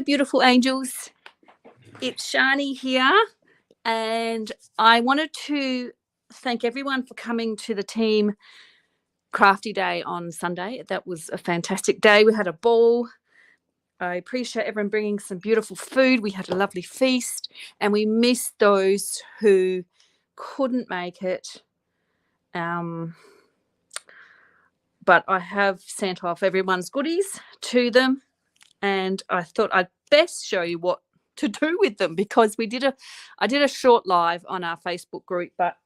Beautiful angels. It's Shani here, and I wanted to thank everyone for coming to the team crafty day on Sunday. That was a fantastic day. We had a ball. I appreciate everyone bringing some beautiful food. We had a lovely feast, and we missed those who couldn't make it. But I have sent off everyone's goodies to them, and I thought I'd best show you what to do with them, because I did a short live on our Facebook group, but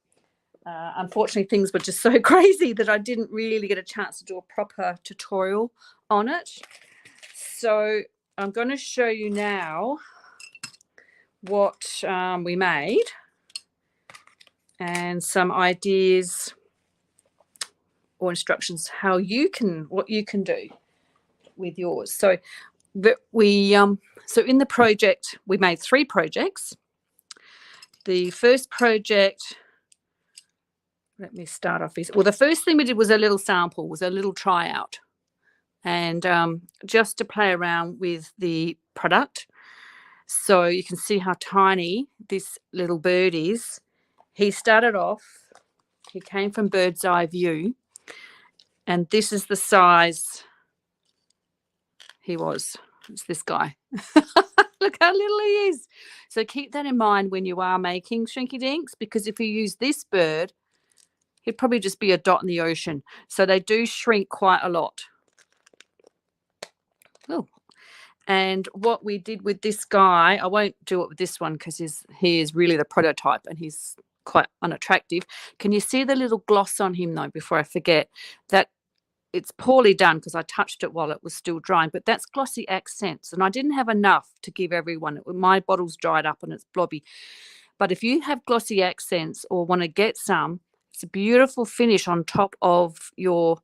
unfortunately things were just so crazy that I didn't really get a chance to do a proper tutorial on it. So I'm going to show you now what we made and some ideas or instructions what you can do with yours. So in the project, we made 3 projects. The first project, let me start off. The first thing we did was a little sample, was a little tryout, and just to play around with the product. So you can see how tiny this little bird is. He started off, he came from bird's eye view, and this is the size he was. It's this guy. Look how little he is. So keep that in mind when you are making Shrinky Dinks, because if you use this bird, he'd probably just be a dot in the ocean. So they do shrink quite a lot. Oh, and what we did with this guy, I won't do it with this one because he is really the prototype and he's quite unattractive. Can you see the little gloss on him though, before I forget? That it's poorly done because I touched it while it was still drying, but that's glossy accents, and I didn't have enough to give everyone. My bottle's dried up and it's blobby. But if you have glossy accents or want to get some, it's a beautiful finish on top of your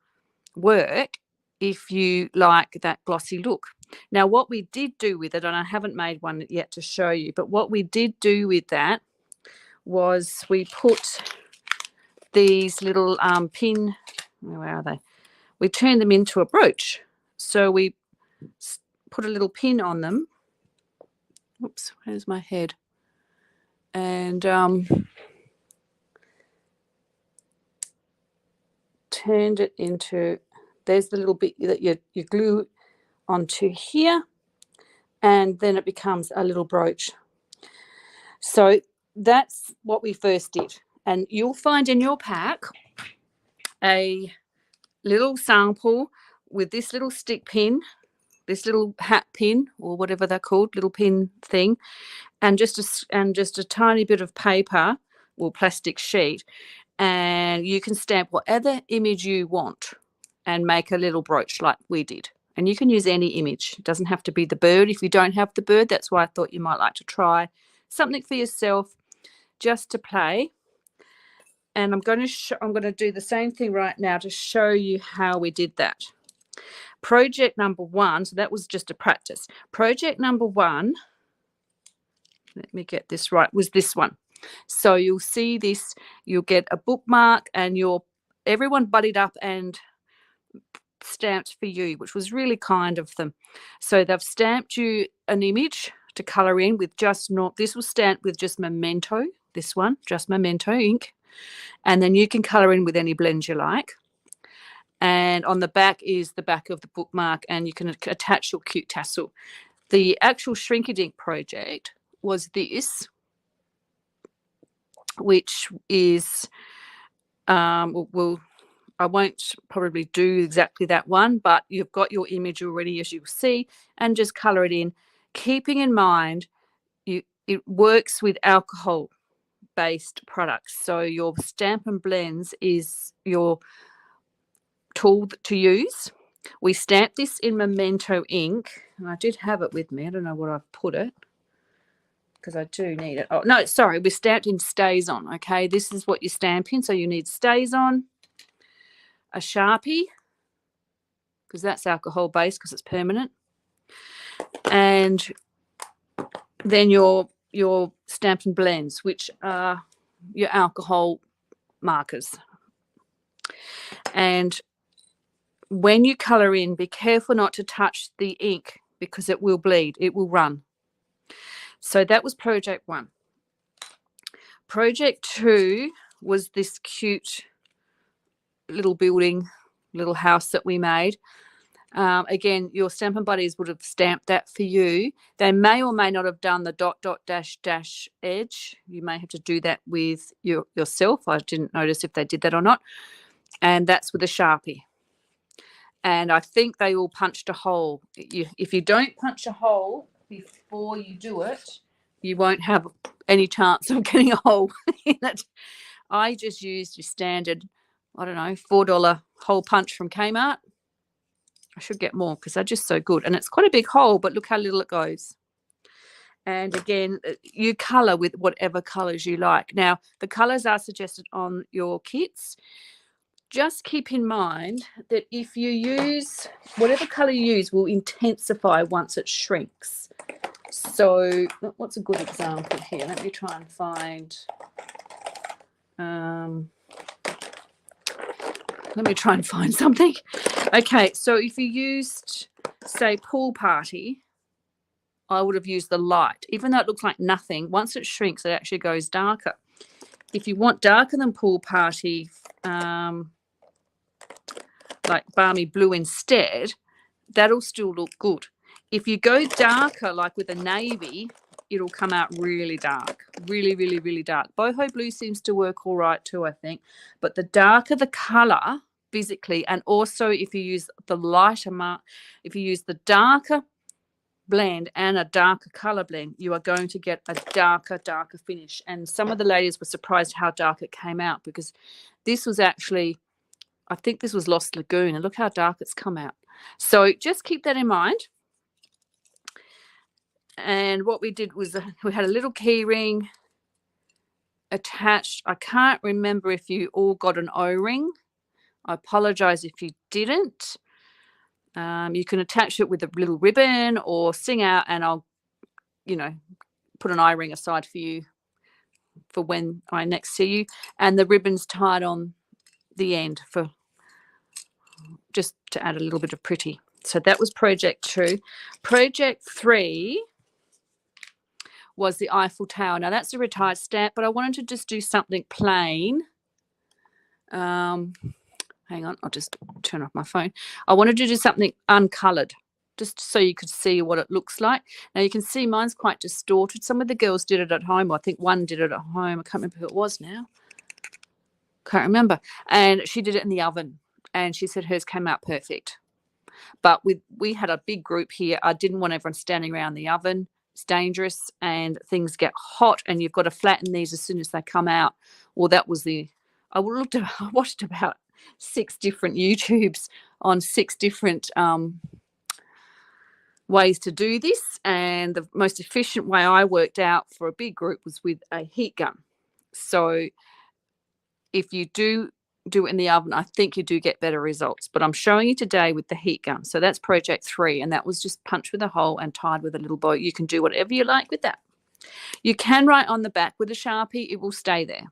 work if you like that glossy look. Now, what we did do with it, and I haven't made one yet to show you, but what we did do with that was we put these little pin, where are they? We turned them into a brooch. So we put a little pin on them. Oops, where's my head? And turned it into, there's the little bit that you glue onto here, and then it becomes a little brooch. So that's what we first did. And you'll find in your pack a little sample with this little stick pin, this little hat pin, or whatever they're called, little pin thing, and just a tiny bit of paper or plastic sheet, and you can stamp whatever image you want and make a little brooch like we did. And you can use any image. It doesn't have to be the bird. If you don't have the bird, that's why I thought you might like to try something for yourself just to play. And I'm going to do the same thing right now to show you how we did that. Project number 1, so that was just a practice. Project number 1, let me get this right, was this one. So you'll see this, you'll get a bookmark, and everyone buddied up and stamped for you, which was really kind of them. So they've stamped you an image to colour in with this was stamped with just Memento, this one, just Memento ink. And then you can colour in with any blends you like. And on the back is the back of the bookmark, and you can attach your cute tassel. The actual Shrinky Dink project was this, which is, I won't probably do exactly that one, but you've got your image already, as you see, and just colour it in, keeping in mind it works with alcohol-based products. So your Stamp and Blends is your tool to use. We stamped this in Memento ink, and I did have it with me. I don't know where I've put it because I do need it. Oh, no, sorry, we stamped in StazOn, okay? This is what you stamp in, so you need StazOn, a Sharpie, because that's alcohol-based because it's permanent, and then your Stamp and Blends, which are your alcohol markers. And when you colour in, be careful not to touch the ink because it will bleed. It will run. So that was project 1. Project 2 was this cute little building, little house that we made. Again, your Stampin' Buddies would have stamped that for you. They may or may not have done the dot, dot, dash, dash edge. You may have to do that with yourself. I didn't notice if they did that or not. And that's with a Sharpie. And I think they all punched a hole. If you don't punch a hole before you do it, you won't have any chance of getting a hole in it. I just used your standard, I don't know, $4 hole punch from Kmart. I should get more because they're just so good. And it's quite a big hole, but look how little it goes. And again, you colour with whatever colours you like. Now, the colours are suggested on your kits. Just keep in mind that if you use, whatever colour you use will intensify once it shrinks. So what's a good example here? Let me try and find, something. Okay, so if you used, say, Pool Party, I would have used the light. Even though it looks like nothing, once it shrinks, it actually goes darker. If you want darker than Pool Party, like Balmy Blue instead, that'll still look good. If you go darker, like with a navy, it'll come out really dark, really, really, really dark. Boho Blue seems to work all right too, I think. But the darker the colour physically, and also if you use the lighter mark, if you use the darker blend and a darker colour blend, you are going to get a darker finish. And some of the ladies were surprised how dark it came out, because this was actually, I think this was Lost Lagoon, and look how dark it's come out. So just keep that in mind. And what we did was we had a little key ring attached. I can't remember if you all got an O-ring. I apologise if you didn't. You can attach it with a little ribbon or sing out, and I'll, put an eye ring aside for you for when I next see you. And the ribbon's tied on the end for just to add a little bit of pretty. So that was project 2. Project 3 was the Eiffel Tower. Now that's a retired stamp, but I wanted to just do something plain. Hang on, I'll just turn off my phone. I wanted to do something uncoloured, just so you could see what it looks like. Now you can see mine's quite distorted. Some of the girls did it at home. I think one did it at home. I can't remember who it was now. Can't remember. And she did it in the oven, and she said hers came out perfect. But we had a big group here. I didn't want everyone standing around the oven. It's dangerous, and things get hot, and you've got to flatten these as soon as they come out. Well, that was I watched about 6 different YouTubes on 6 different ways to do this, and the most efficient way I worked out for a big group was with a heat gun. So if you do it in the oven, I think you do get better results. But I'm showing you today with the heat gun. So that's project 3, and that was just punched with a hole and tied with a little bow. You can do whatever you like with that. You can write on the back with a Sharpie. It will stay there.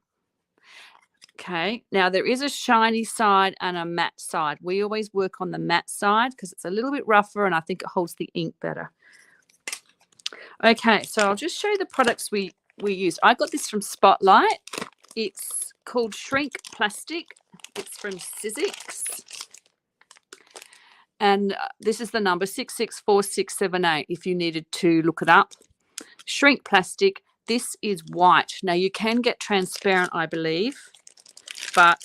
Okay, now there is a shiny side and a matte side. We always work on the matte side because it's a little bit rougher, and I think it holds the ink better. Okay, so I'll just show you the products we used. I got this from Spotlight. It's called Shrink Plastic. It's from Sizzix. And this is the number 664678 if you needed to look it up. Shrink Plastic. This is white. Now you can get transparent, I believe, but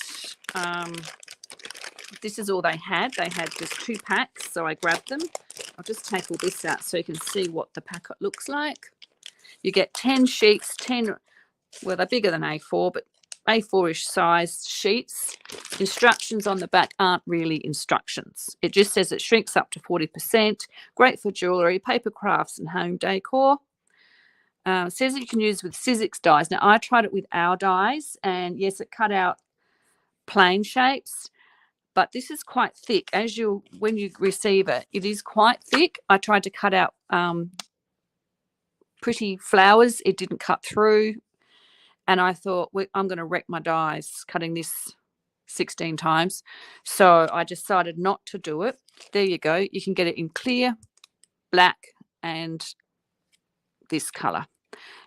this is all they had. They had just 2 packs, so I grabbed them. I'll just take all this out so you can see what the packet looks like. You get 10 sheets, 10, well, they're bigger than A4, but A4-ish size sheets. Instructions on the back aren't really instructions. It just says it shrinks up to 40%. Great for jewellery, paper crafts and home decor. It says that you can use with Sizzix dies. Now, I tried it with our dies, and yes, it cut out plain shapes, but this is quite thick. When you receive it, it is quite thick. I tried to cut out pretty flowers. It didn't cut through. And I thought, I'm going to wreck my dies cutting this 16 times. So I decided not to do it. There you go. You can get it in clear black and this colour.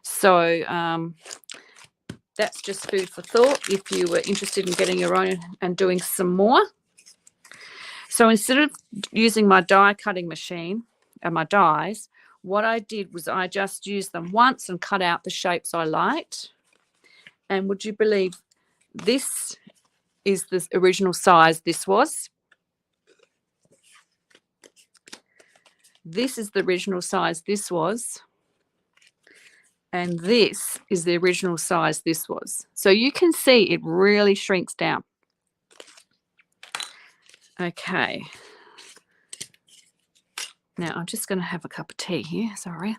So that's just food for thought if you were interested in getting your own and doing some more. So instead of using my die cutting machine and my dies, what I did was I just used them once and cut out the shapes I liked. And would you believe this is the original size this was? This is the original size this was. And this is the original size this was. So you can see it really shrinks down. Okay. Now I'm just going to have a cup of tea here, sorry.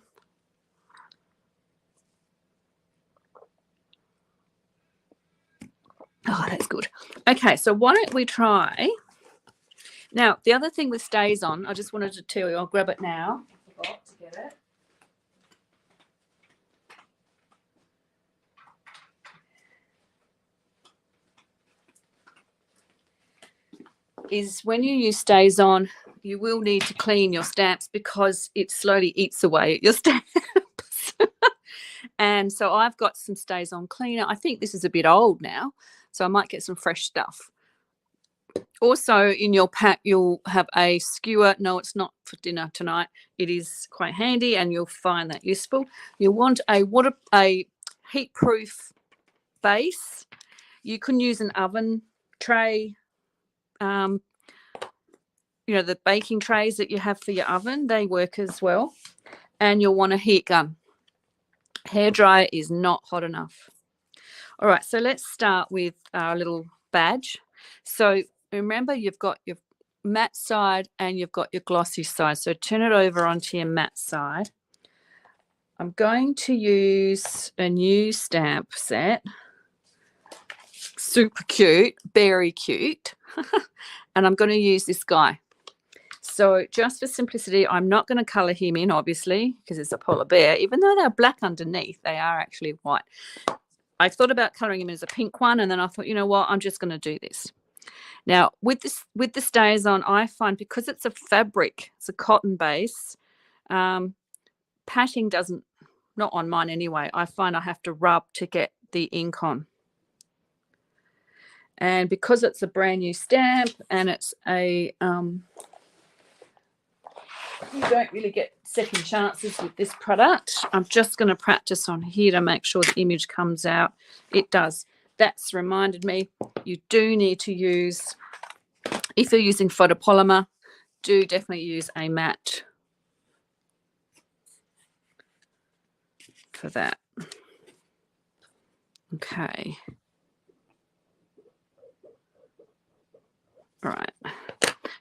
Oh, that's good. Okay, so why don't we try. Now, the other thing with stays on, I just wanted to tell you, I'll grab it now. I forgot to get it. Is when you use stays on, you will need to clean your stamps because it slowly eats away at your stamps. And so I've got some stays on cleaner. I think this is a bit old now, so I might get some fresh stuff. Also in your pack, you'll have a skewer. No, it's not for dinner tonight. It is quite handy and you'll find that useful. You want a heat-proof base. You can use an oven tray. You know, the baking trays that you have for your oven, they work as well. And you'll want a heat gun. Hairdryer is not hot enough. All right, so let's start with our little badge. So remember, you've got your matte side and you've got your glossy side. So turn it over onto your matte side. I'm going to use a new stamp set. Super cute, very cute. And I'm going to use this guy. So just for simplicity, I'm not going to colour him in, obviously, because it's a polar bear. Even though they're black underneath, they are actually white. I thought about colouring him as a pink one, and then I thought, you know what, I'm just going to do this. Now, with the stays on, I find because it's a fabric, it's a cotton base, patching doesn't, not on mine anyway, I find I have to rub to get the ink on. And because it's a brand new stamp and it's a... you don't really get second chances with this product. I'm just going to practice on here to make sure the image comes out. It does. That's reminded me, you do need to use, if you're using photopolymer, do definitely use a matte for that. Okay. All right.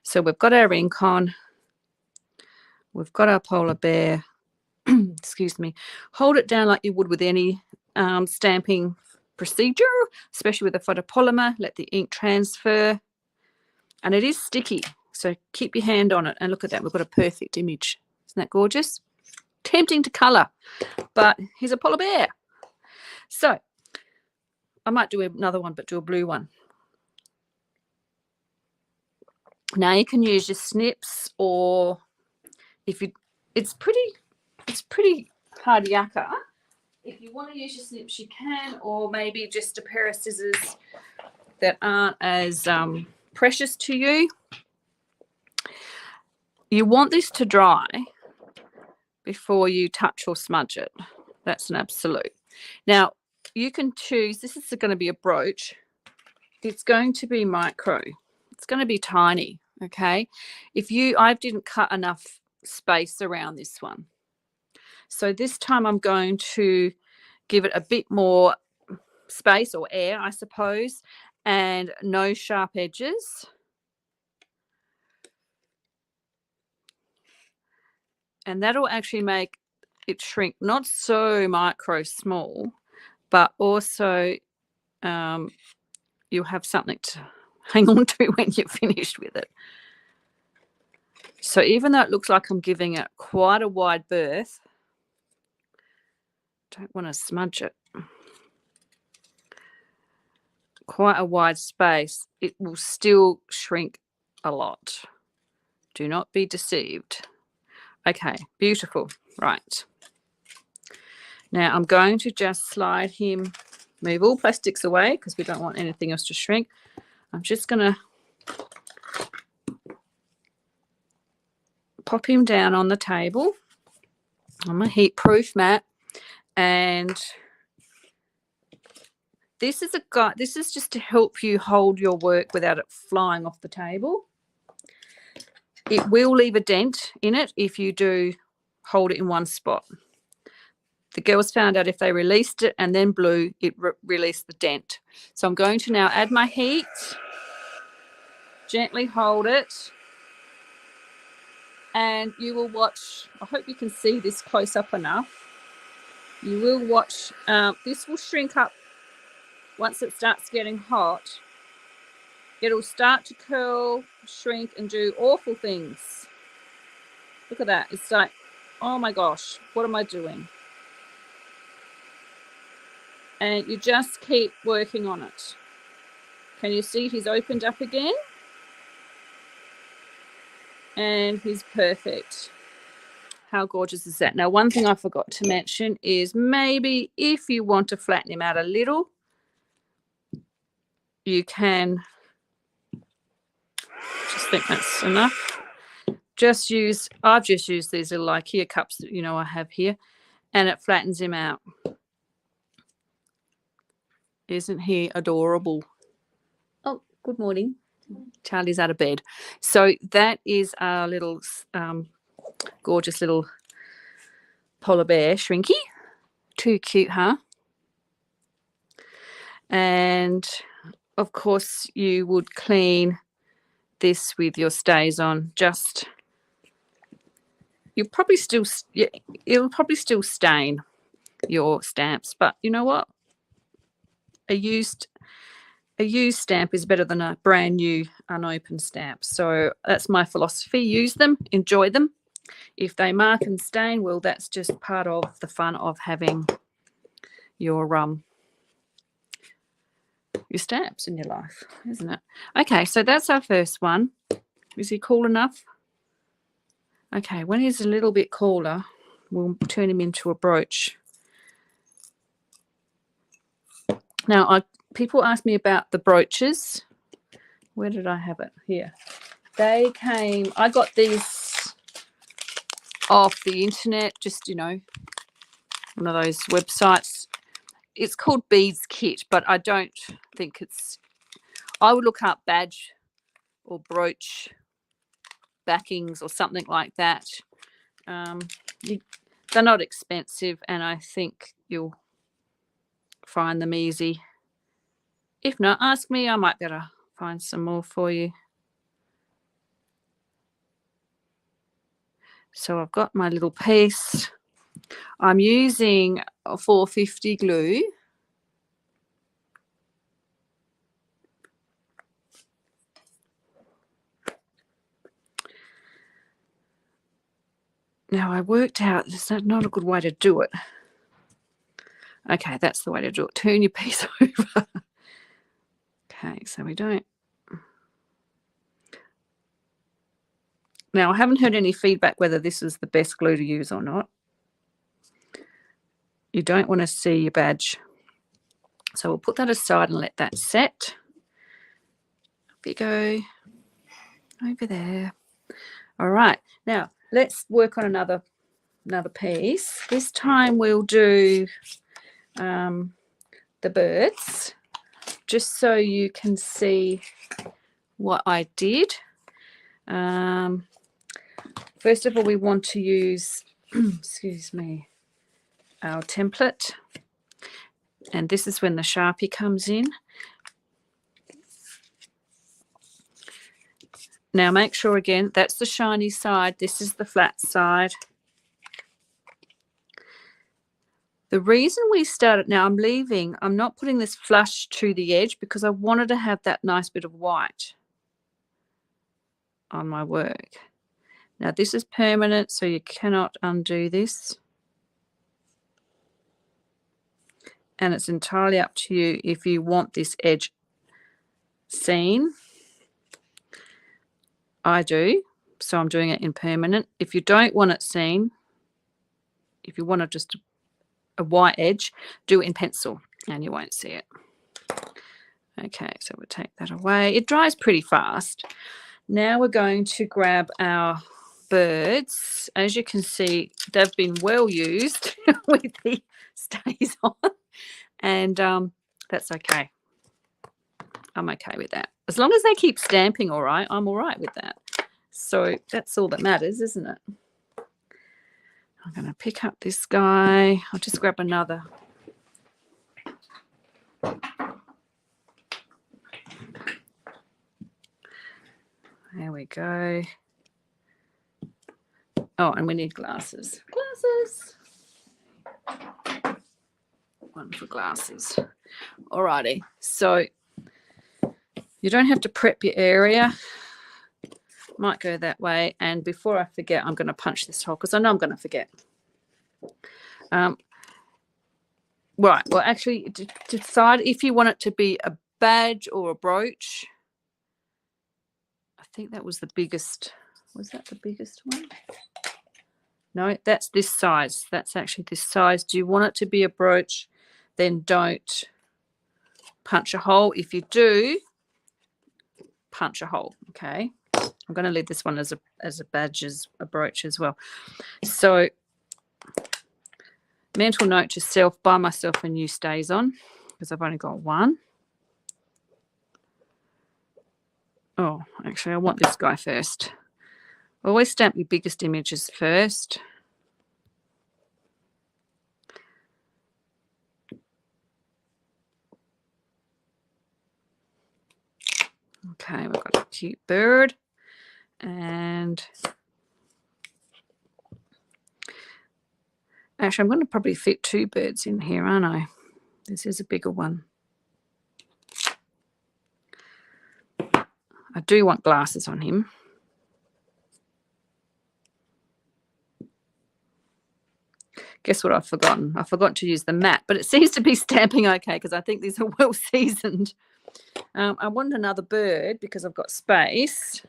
So we've got our ink on. We've got our polar bear. Excuse me. Hold it down like you would with any stamping procedure, especially with the photopolymer. Let the ink transfer. And it is sticky, so keep your hand on it. And look at that. We've got a perfect image. Isn't that gorgeous? Tempting to colour, but here's a polar bear. So I might do another one, but do a blue one. Now you can use your snips, or if you, it's pretty hard yakka. If you want to use your snips, you can, or maybe just a pair of scissors that aren't as precious to you. You want this to dry before you touch or smudge it. That's an absolute. Now you can choose, this is going to be a brooch. It's going to be micro. It's going to be tiny, okay? I didn't cut enough space around this one. So this time I'm going to give it a bit more space or air, I suppose, and no sharp edges. And that'll actually make it shrink, not so micro small, but also you'll have something to hang on to when you're finished with it. So even though it looks like I'm giving it quite a wide berth, don't want to smudge it. Quite a wide space, it will still shrink a lot. Do not be deceived. Okay, beautiful. Right. Now I'm going to just slide him, move all plastics away because we don't want anything else to shrink. I'm just going to pop him down on the table on my heat-proof mat, and this is just to help you hold your work without it flying off the table. It will leave a dent in it if you do hold it in one spot. The girls found out if they released it and then blew, it released the dent. So I'm going to now add my heat, gently hold it, and you will watch. I hope you can see this close up enough. You will watch. This will shrink up once it starts getting hot. It'll start to curl, shrink, and do awful things. Look at that. It's like, oh my gosh, what am I doing? And you just keep working on it. Can you see he's opened up again? And he's perfect. How gorgeous is that? Now, one thing I forgot to mention is maybe if you want to flatten him out a little, you can, just think that's enough. I've just used these little IKEA cups that I have here, and it flattens him out. Isn't he adorable? Oh, good morning. Charlie's out of bed. So that is our little gorgeous little polar bear, Shrinky. Too cute, huh? And of course you would clean this with your stays on. It'll probably still stain your stamps, but you know what? A used stamp is better than a brand new unopened stamp. So that's my philosophy. Use them, enjoy them. If they mark and stain, well, that's just part of the fun of having your stamps in your life, isn't it? Okay, so that's our first one. Is he cool enough? Okay, when he's a little bit cooler, we'll turn him into a brooch. Now, people ask me about the brooches. Where did I have it? Here. I got these off the internet, just, one of those websites. It's called Beads Kit, but I don't think I would look up badge or brooch backings or something like that. They're not expensive, and I think you'll find them easy. If not, ask me. I might be able to find some more for you. So I've got my little piece. I'm using a 450 glue. Now I worked out it's not a good way to do it. Okay, that's the way to do it. Turn your piece over. Okay, so we don't. Now I haven't heard any feedback whether this is the best glue to use or not. You don't want to see your badge. So we'll put that aside and let that set. Up you go. Over there. All right. Now let's work on another piece. This time we'll do the birds, just so you can see what I did. First of all, we want to use, excuse me, our template. And this is when the Sharpie comes in. Now make sure, again, that's the shiny side. This is the flat side. The reason we started, now I'm not putting this flush to the edge because I wanted to have that nice bit of white on my work. Now this is permanent, so you cannot undo this. And it's entirely up to you if you want this edge seen. I do. So I'm doing it in permanent. If you don't want it seen, if you want just a white edge, do it in pencil and you won't see it. Okay, so we'll take that away. It dries pretty fast. Now we're going to grab our birds. As you can see, they've been well used with the stays on, and that's okay. I'm okay with that. As long as they keep stamping all right, I'm all right with that. So that's all that matters, isn't it? I'm going to pick up this guy. I'll just grab another. There we go. Oh, and we need glasses. Glasses. One for glasses. Alrighty. So you don't have to prep your area. Might go that way. And before I forget, I'm going to punch this hole because I know I'm going to forget. Right. Well, actually, decide if you want it to be a badge or a brooch. I think that was the biggest. Was that the biggest one? No, that's this size. That's actually this size. Do you want it to be a brooch? Then don't punch a hole. If you do, punch a hole. Okay. I'm going to leave this one as a badge, as a brooch as well. So, mental note to self: buy myself a new stays on because I've only got one. Oh, actually, I want this guy first. Always stamp your biggest images first. Okay, we've got a cute bird. And actually, I'm going to probably fit two birds in here, aren't I? This is a bigger one. I do want glasses on him. Guess what I've forgotten? I forgot to use the mat, but it seems to be stamping okay because I think these are well seasoned. I want another bird because I've got space.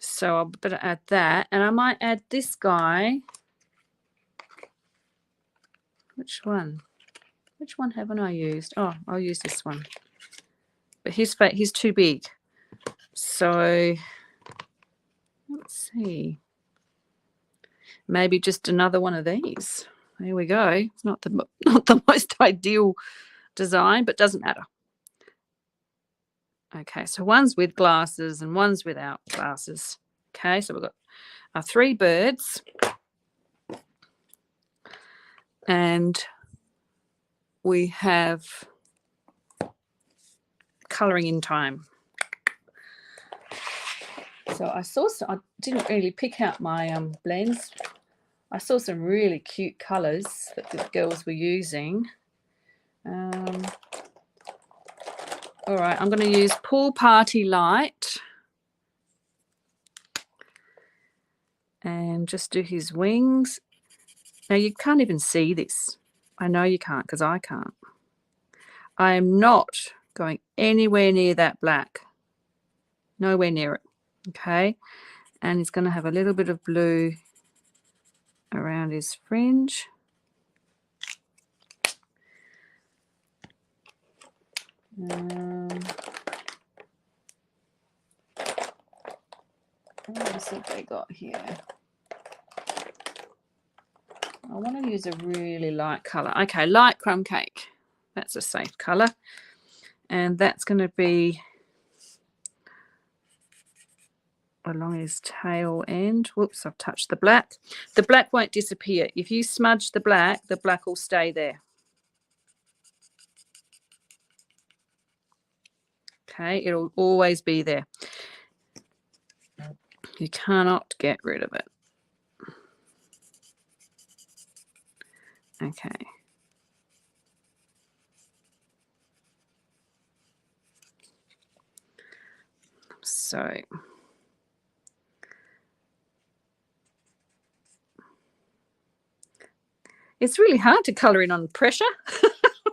So I'll better add that. And I might add this guy. Which one? Which one haven't I used? Oh, I'll use this one. But he's too big. So let's see. Maybe just another one of these. There we go. It's not the most ideal design, but doesn't matter. Okay, so one's with glasses and one's without glasses. Okay, so we've got our three birds. And we have colouring in time. So I didn't really pick out my blends. I saw some really cute colours that the girls were using. All right, I'm going to use Pool Party Light and just do his wings. Now, you can't even see this. I know you can't because I can't. I am not going anywhere near that black. Nowhere near it. Okay. And he's going to have a little bit of blue around his fringe. What else have they got here? I want to use a really light colour. Okay, light crumb cake. That's a safe colour. And that's going to be along his tail end. Whoops, I've touched the black. The black won't disappear. If you smudge the black will stay there. Okay, it'll always be there. You cannot get rid of it. Okay. So it's really hard to colour in on pressure.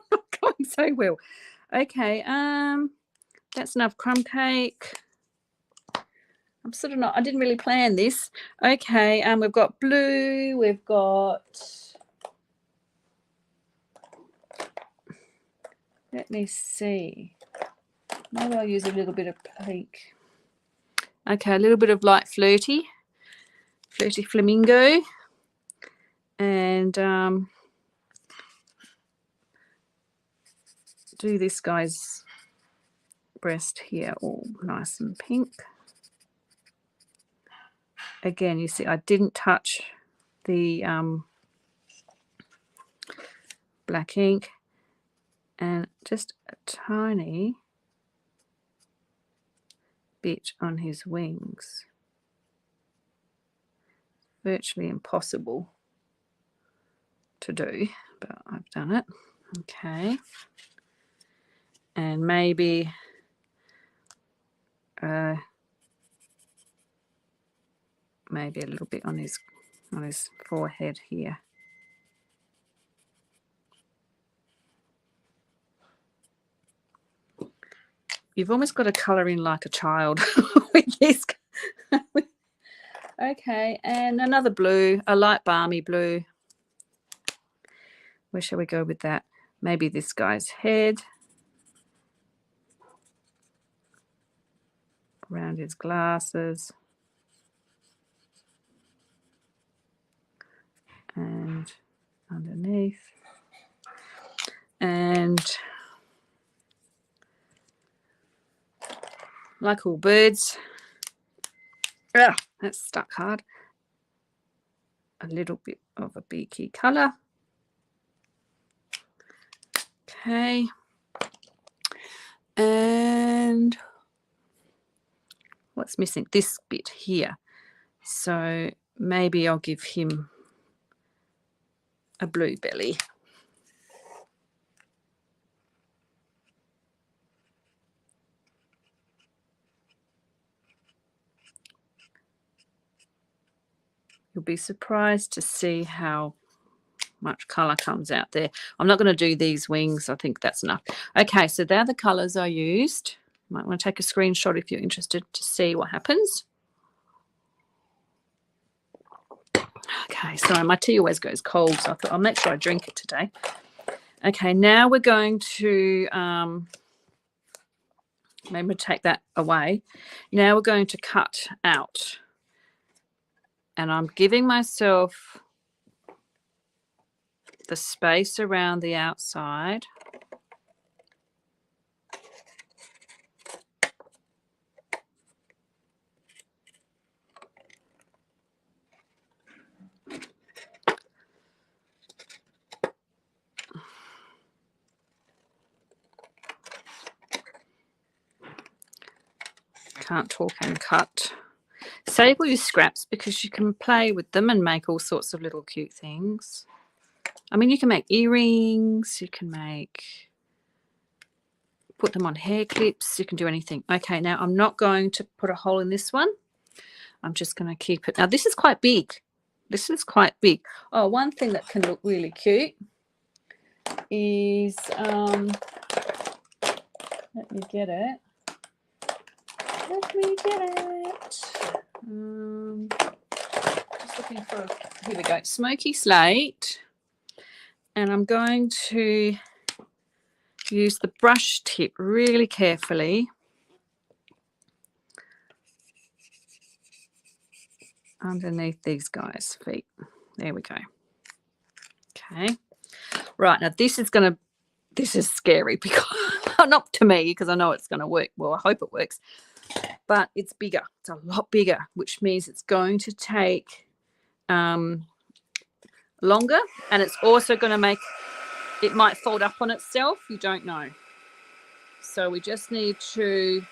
Going so well. Okay, that's enough crumb cake. I'm sort of not, I didn't really plan this. Okay, we've got blue, we've got, let me see. Maybe I'll use a little bit of pink. Okay, a little bit of light flirty flamingo. And do this guy's breast here all nice and pink. Again, you see I didn't touch the black ink, and just a tiny bit on his wings. Virtually impossible to do, but I've done it. Okay, and maybe maybe a little bit on his forehead here. You've almost got to colour in like a child with this. Okay, and another blue, a light balmy blue. Where shall we go with that? Maybe this guy's head. Around his glasses. And underneath. And like all birds, that's stuck hard. A little bit of a beaky colour. Okay. And what's missing? This bit here. So maybe I'll give him a blue belly. You'll be surprised to see how much colour comes out there. I'm not going to do these wings. I think that's enough. Okay, so they're the colours I used. You might want to take a screenshot if you're interested to see what happens. Okay, sorry, my tea always goes cold, so I thought I'll make sure I drink it today. Okay, now we're going to maybe take that away. Now we're going to cut out. And I'm giving myself the space around the outside. Can't talk and cut. Save all your scraps because you can play with them and make all sorts of little cute things. I mean, you can make earrings, you can put them on hair clips, you can do anything. Okay, now I'm not going to put a hole in this one. I'm just going to keep it. Now, this is quite big. This is quite big. Oh, one thing that can look really cute is, let me get it. Let me get it. Just looking for, here we go, smoky slate. And I'm going to use the brush tip really carefully underneath these guys' feet. There we go. Okay. Right, now this is scary because not to me, because I know it's going to work. Well, I hope it works. But it's bigger. It's a lot bigger, which means it's going to take longer, and it's also going to make it might fold up on itself. You don't know. So we just need to,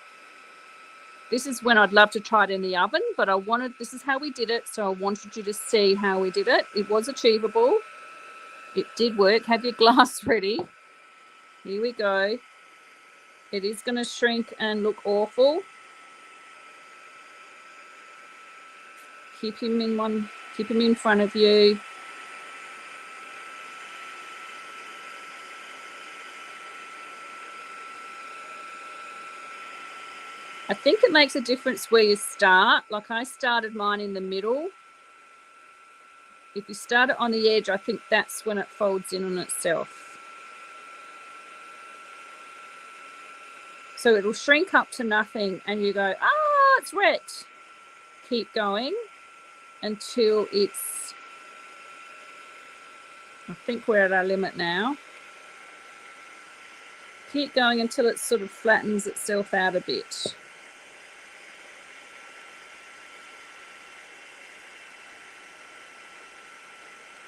this is when I'd love to try it in the oven, but this is how we did it. So I wanted you to see how we did it. It was achievable. It did work. Have your glass ready. Here we go. It is going to shrink and look awful. Keep him in front of you. I think it makes a difference where you start. Like I started mine in the middle. If you start it on the edge, I think that's when it folds in on itself. So it'll shrink up to nothing and you go, ah, it's wet. Keep going until it's, I think we're at our limit now. Keep going until it sort of flattens itself out a bit.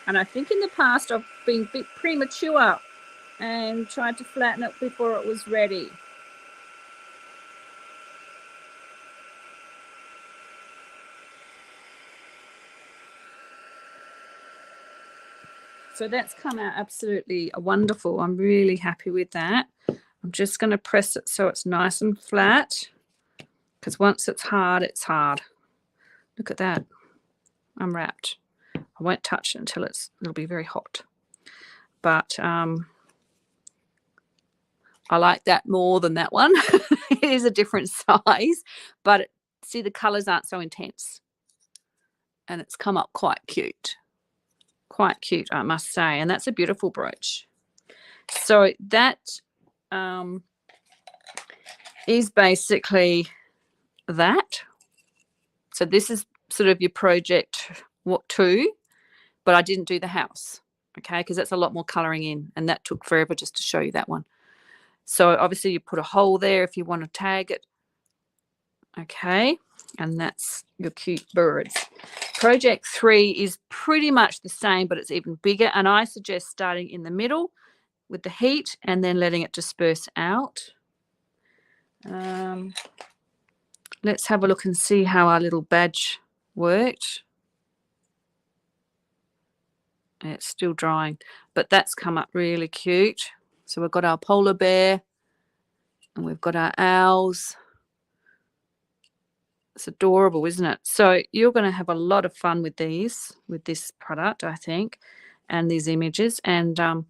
And I think in the past I've been a bit premature and tried to flatten it before it was ready. So that's come out absolutely wonderful. I'm really happy with that. I'm just going to press it so it's nice and flat, because once it's hard, it's hard. Look at that. I'm wrapped. I won't touch it until it'll be very hot. But I like that more than that one. It is a different size, but see, the colors aren't so intense. And it's come up quite cute. Quite cute, I must say. And that's a beautiful brooch. So that is basically that. So this is sort of your project 2, but I didn't do the house, okay, because that's a lot more colouring in, and that took forever just to show you that one. So obviously you put a hole there if you want to tag it, okay, and that's your cute birds. Project 3 is pretty much the same, but it's even bigger, and I suggest starting in the middle with the heat and then letting it disperse out. Let's have a look and see how our little badge worked. It's still drying, but that's come up really cute. So we've got our polar bear and we've got our owls. It's adorable, isn't it? So you're going to have a lot of fun with this product, I think, and these images. And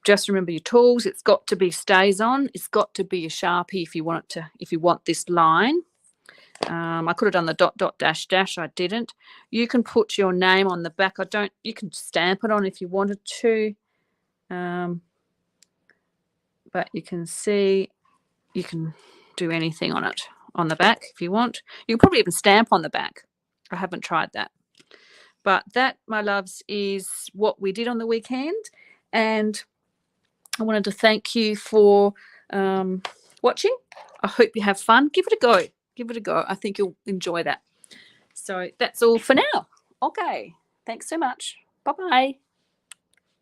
just remember your tools. It's got to be stays on. It's got to be a Sharpie if you want this line. I could have done the dot dot dash dash. I didn't. You can put your name on the back. You can stamp it on if you wanted to. But you can see you can do anything on it on the back if you want. You can probably even stamp on the back. I haven't tried that. But that, my loves, is what we did on the weekend. And I wanted to thank you for watching. I hope you have fun. Give it a go. Give it a go. I think you'll enjoy that. So that's all for now. Okay. Thanks so much. Bye-bye.